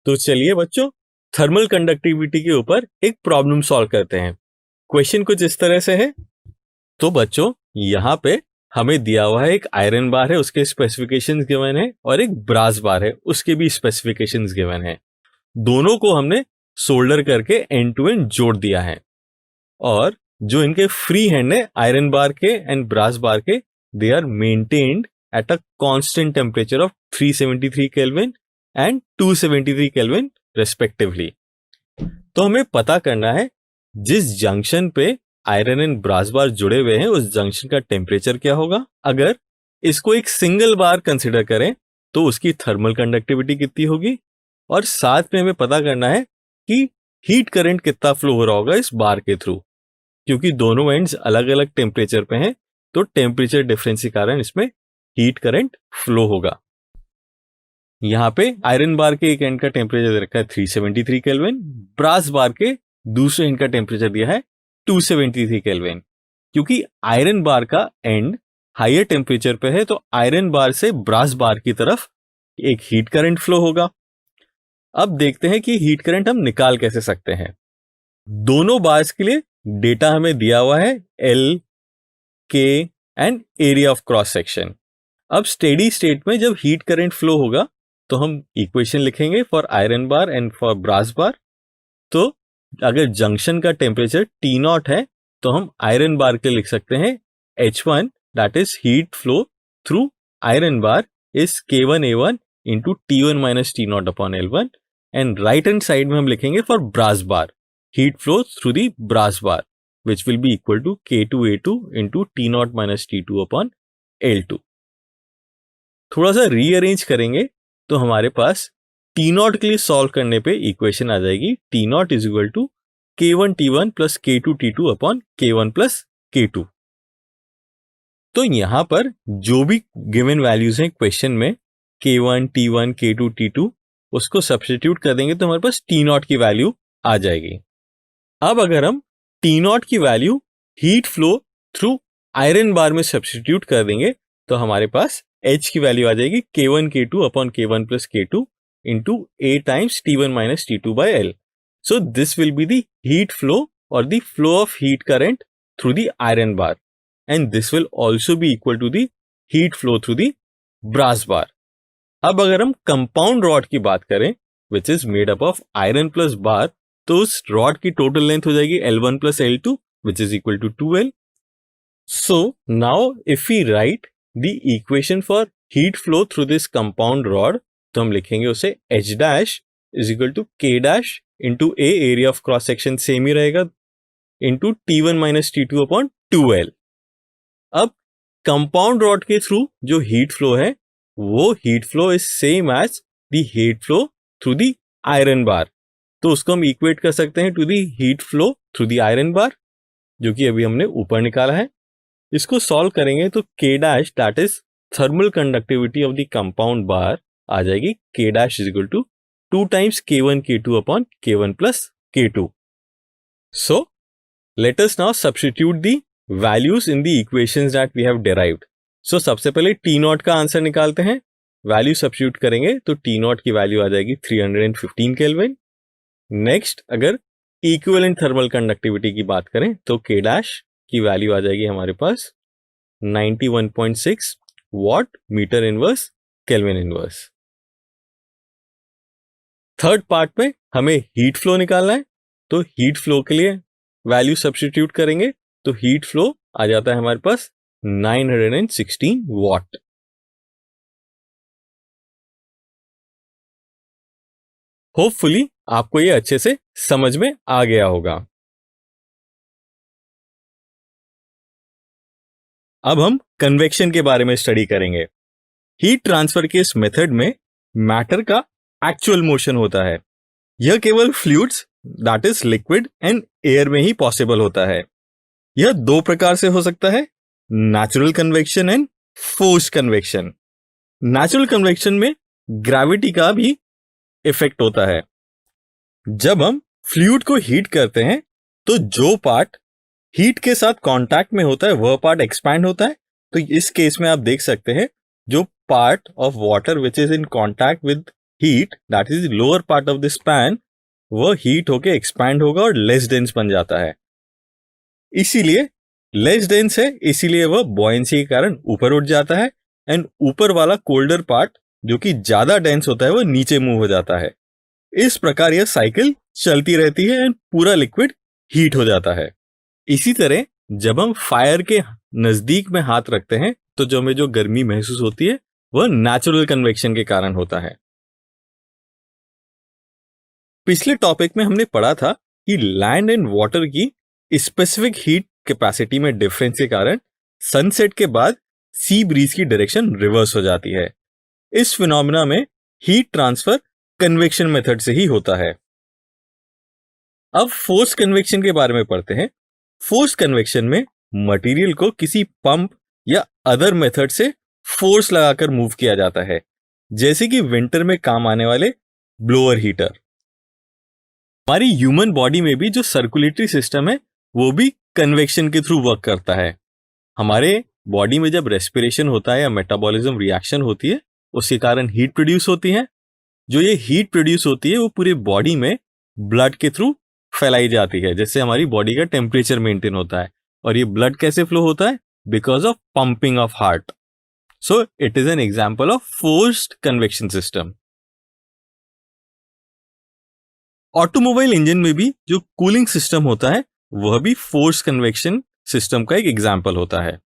तो चलिए बच्चों, थर्मल कंडक्टिविटी के ऊपर एक प्रॉब्लम सॉल्व करते हैं। क्वेश्चन कुछ इस तरह से है। तो बच्चों, यहाँ पे हमें दिया हुआ है एक आयरन बार है, उसके स्पेसिफिकेशंस गिवन है, और एक ब्रास बार है, उसके भी स्पेसिफिकेशंस गिवन है। दोनों को हमने सोल्डर करके एंड टू एंड जोड़ दिया है, और जो इनके फ्री हैंड है आयरन बार के एंड ब्रास बार के, they are maintained at a constant temperature of 373 kelvin and 273 kelvin respectively. तो हमें पता करना है जिस जंक्शन पे आयरन एंड ब्रास बार जुड़े हुए हैं उस जंक्शन का टेम्परेचर क्या होगा। अगर इसको एक सिंगल बार कंसिडर करें तो उसकी थर्मल कंडक्टिविटी कितनी होगी, और साथ में हमें पता करना है कि हीट करंट कितना फ्लो हो रहा होगा इस बार के थ्रू, क्योंकि दोनों एंड्स अलग अलग टेम्परेचर पे हैं, तो टेम्परेचर डिफरेंस के कारण इसमें हीट करंट फ्लो होगा। यहाँ पे आयरन बार के एक एंड का टेम्परेचर दे रखा है 373 केल्विन, ब्रास बार के दूसरे एंड का टेम्परेचर दिया है 273 केल्विन। क्योंकि आयरन बार का एंड हायर टेम्परेचर पे है, तो आयरन बार से ब्रास बार की तरफ एक हीट करंट फ्लो होगा। अब देखते हैं कि हीट करंट हम निकाल कैसे सकते हैं। दोनों बार्स के लिए डेटा हमें दिया हुआ है एल, के and area of cross section. अब स्टेडी स्टेट में जब हीट करंट फ्लो होगा तो हम इक्वेशन लिखेंगे for iron bar and for brass bar. तो अगर जंक्शन का टेम्परेचर T0 है तो हम आयरन बार के लिख सकते हैं H1, that is heat flow through iron bar is K1A1 into T1 minus T0 upon L1, and right hand side में हम लिखेंगे for brass bar heat flow through the brass bar which will be equal to K2A2 into T0 minus T2 upon L2। थोड़ा सा rearrange करेंगे तो हमारे पास T0 के लिए सॉल्व करने पे इक्वेशन आ जाएगी T0 is equal to K1T1 plus K2T2 upon K1 plus K2। तो यहां पर जो भी गिवन वैल्यूज हैं क्वेश्चन में K1, T1, K2, T2, उसको सब्स्टिट्यूट कर देंगे तो हमारे पास T0 की वैल्यू आ जाएगी। अब अगर हम T0 की value heat flow through iron बार में सब्स्टिट्यूट कर देंगे तो हमारे पास H की वैल्यू आ जाएगी K1 K2 upon K1 plus K2 into A times T1 minus T2 by L। So this will be the heat flow और the flow of heat current through the iron bar, and this will also be equal to the heat flow through the brass bar. अब अगर हम compound rod की बात करें which is made up of iron plus bar, तो उस rod की total length हो जाएगी L1 plus L2 which is equal to 2L। So now if we write the equation for heat flow through this compound rod, तो हम लिखेंगे उसे H dash is equal to K dash into A area of cross section same ही रहेगा into T1 minus T2 upon 2L। अब compound rod के थ्रू जो हीट फ्लो है वो heat flow is same as the heat flow through the iron बार, तो उसको हम इक्वेट कर सकते हैं to the heat flow through the iron bar, जो कि अभी हमने ऊपर निकाला है। इसको सॉल्व करेंगे तो K dash that is thermal conductivity of the compound bar आ जाएगी K dash is equal to 2 times K1 K2 upon K1 plus K2। So let us now substitute the values in the equations that we have derived. So सबसे पहले T0 का answer निकालते हैं। Value substitute करेंगे तो T0 की value आ जाएगी 315 kelvin. Next अगर इक्विवेलेंट थर्मल कंडक्टिविटी की बात करें तो K डैश की वैल्यू आ जाएगी हमारे पास 91.6 watt meter inverse kelvin inverse. Third part में हमें हीट फ्लो निकालना है, तो हीट फ्लो के लिए वैल्यू सब्स्टिट्यूट करेंगे तो हीट फ्लो आ जाता है हमारे पास 916 वॉट। होपफुली आपको ये अच्छे से समझ में आ गया होगा। अब हम कन्वेक्शन के बारे में स्टडी करेंगे। हीट ट्रांसफर के इस मेथड में मैटर का एक्चुअल मोशन होता है। यह केवल fluids that is liquid and air में ही पॉसिबल होता है। यह दो प्रकार से हो सकता है, natural convection and forced convection. Natural convection में ग्रेविटी का भी इफेक्ट होता है। जब हम फ्लूइड को हीट करते हैं तो जो पार्ट हीट के साथ कांटेक्ट में होता है वह पार्ट एक्सपैंड होता है। तो इस केस में आप देख सकते हैं जो part of water which is in contact with heat that is lower part of the span वो हीट होके एक्सपैंड होगा और लेस डेंस बन जाता है। इसीलिए लेस डेंस है, इसीलिए वह बॉयंसी के कारण ऊपर उठ जाता है एंड ऊपर वाला कोल्डर पार्ट जो कि ज्यादा डेंस होता है वो नीचे मूव हो जाता है। इस प्रकार यह साइकिल चलती रहती है एंड पूरा लिक्विड हीट हो जाता है। इसी तरह जब हम फायर के नजदीक में हाथ रखते हैं तो जो हमें जो गर्मी महसूस होती है वह नेचुरल कन्वेक्शन के कारण होता है। पिछले टॉपिक में हमने पढ़ा था कि लैंड एंड वाटर की स्पेसिफिक हीट कैपेसिटी में डिफरेंस के कारण सनसेट के बाद सी ब्रीज की डायरेक्शन रिवर्स हो जाती है। इस फिनोमेना में हीट ट्रांसफर कन्वेक्शन मेथड से ही होता है। अब फोर्स कन्वेक्शन के बारे में पढ़ते हैं। फोर्स कन्वेक्शन में मटेरियल को किसी पंप या अदर मेथड से फोर्स लगाकर मूव किया जाता है, जैसे कि विंटर में काम आने वाले ब्लोअर हीटर। हमारी ह्यूमन बॉडी में भी जो सर्कुलेटरी सिस्टम है वो भी कन्वेक्शन के थ्रू वर्क करता है। हमारे बॉडी में जब रेस्पिरेशन होता है या मेटाबॉलिज्म रिएक्शन होती है उसके कारण हीट प्रोड्यूस होती है। जो ये हीट प्रोड्यूस होती है वो पूरे बॉडी में ब्लड के थ्रू फैलाई जाती है, जिससे हमारी बॉडी का टेम्परेचर मेंटेन होता है। और ये ब्लड कैसे फ्लो होता है? Because of pumping of heart. So it is an example of forced convection system. Automobile engine में भी जो कूलिंग सिस्टम होता है वह भी फोर्स कन्वेक्शन सिस्टम का एक एग्जाम्पल होता है।